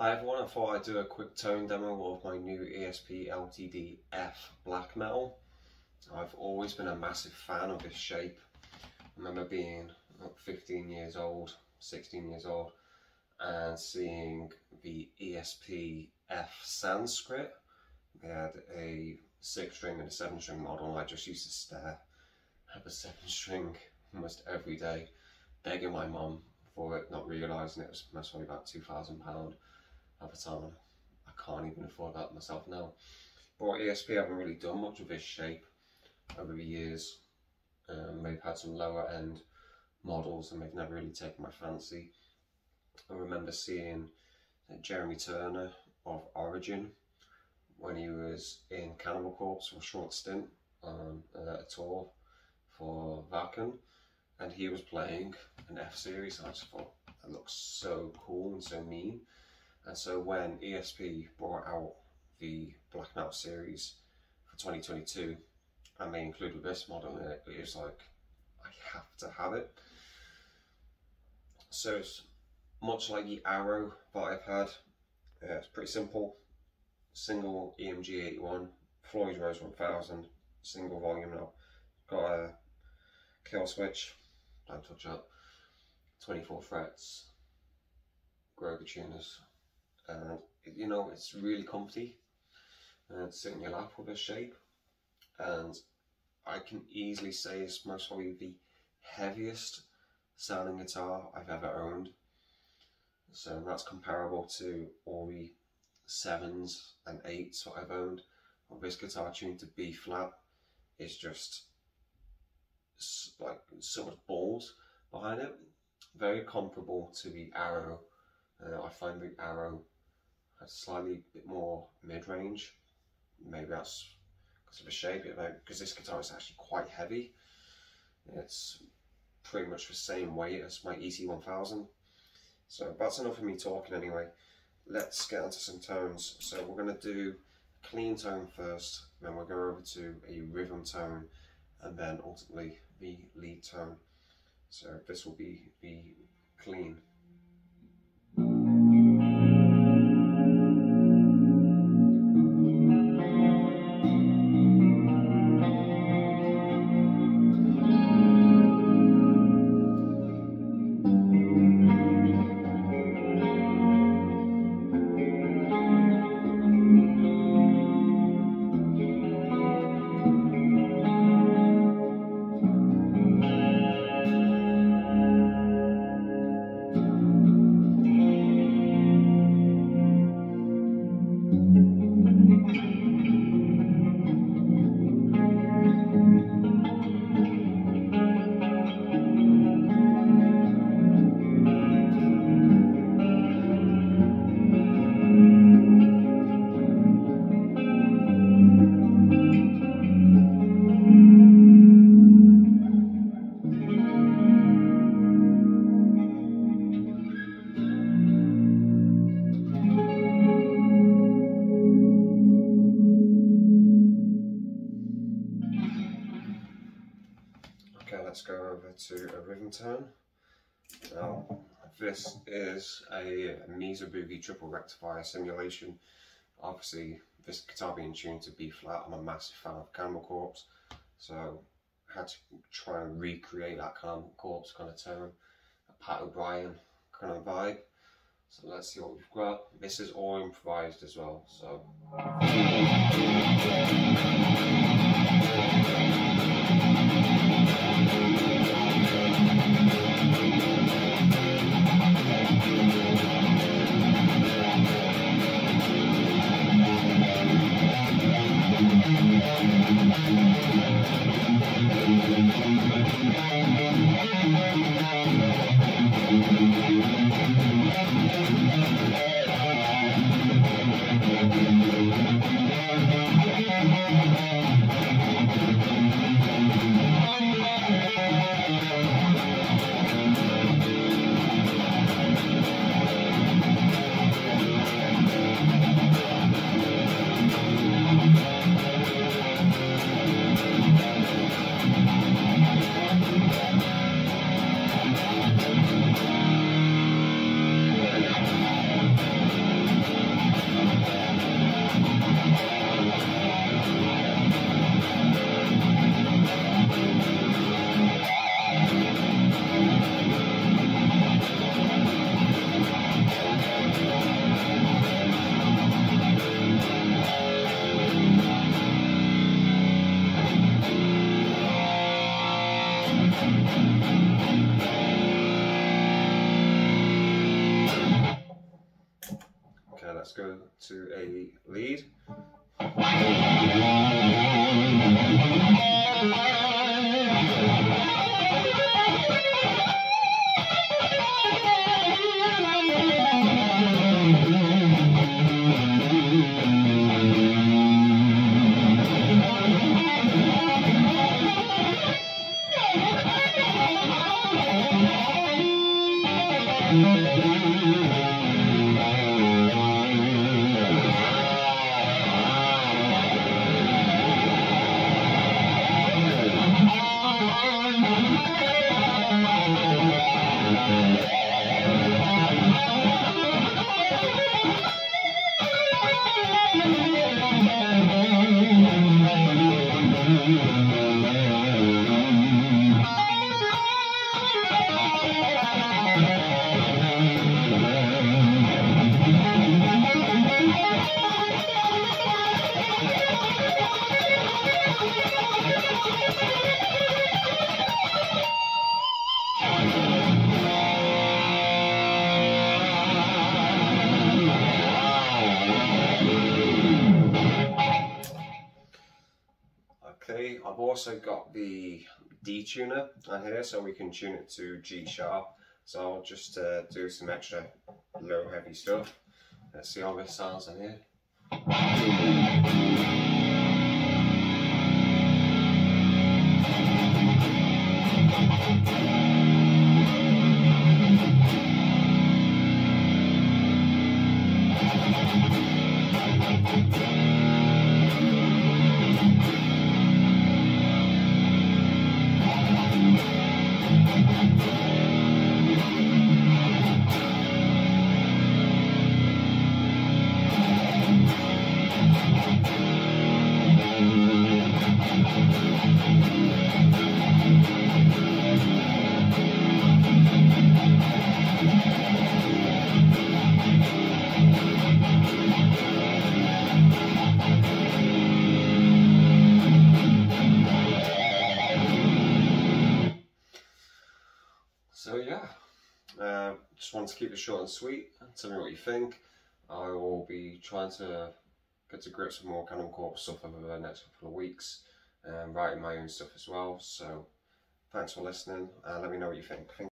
Hi everyone, I thought I'd do a quick tone demo of my new ESP LTD F black metal. I've always been a massive fan of this shape. I remember being 15 years old, 16 years old, and seeing the ESP F Sanskrit. They had a 6-string and a 7-string model, and I just used to stare at the 7-string almost every day, begging my mum for it, not realising it was most probably about £2,000 at the time. I can't even afford that myself now. But ESP haven't really done much with this shape over the years. They've had some lower end models and they've never really taken my fancy. I remember seeing Jeremy Turner of Origin when he was in Cannibal Corpse for a short stint on a tour for Wacken, and he was playing an F series, and I just thought that looks so cool and so mean. And so when ESP brought out the Black Metal series for 2022 and they included this model in it, it was like, I have to have it. So it's much like the Arrow that I've had. It's pretty simple. Single EMG 81, Floyd Rose 1000, single volume knob. Got a kill switch, don't touch that, 24 frets, Grover tuners. And you know, it's really comfy and sit in your lap with this shape, and I can easily say it's most probably the heaviest sounding guitar I've ever owned. So that's comparable to all the 7s and 8s that I've owned. Well, this guitar tuned to B flat is just like so much balls behind it. Very comparable to the Arrow. I find the Arrow has slightly bit more mid-range. Maybe that's because of the shape, because this guitar is actually quite heavy. It's pretty much the same weight as my EC1000. So that's enough of me talking anyway. Let's get onto some tones. So we're going to do a clean tone first, then we'll go over to a rhythm tone, and then ultimately the lead tone. So this will be the clean. Let's go over to a rhythm tone. Now, this is a Mesa Boogie triple rectifier simulation. Obviously, this guitar being tuned to B flat, I'm a massive fan of Cannibal Corpse, so I had to try and recreate that Cannibal Corpse kind of tone, a Pat O'Brien kind of vibe. So let's see what we've got. This is all improvised as well, so. let's go to a lead. Okay, I've also got the D tuner on here, so we can tune it to G sharp. So I'll just do some extra low heavy stuff. Let's see how this sounds on here. So yeah, just want to keep it short and sweet. Tell me what you think. I will be trying to get to grips with more Canon Corp stuff over the next couple of weeks, and writing my own stuff as well. So thanks for listening, and let me know what you think.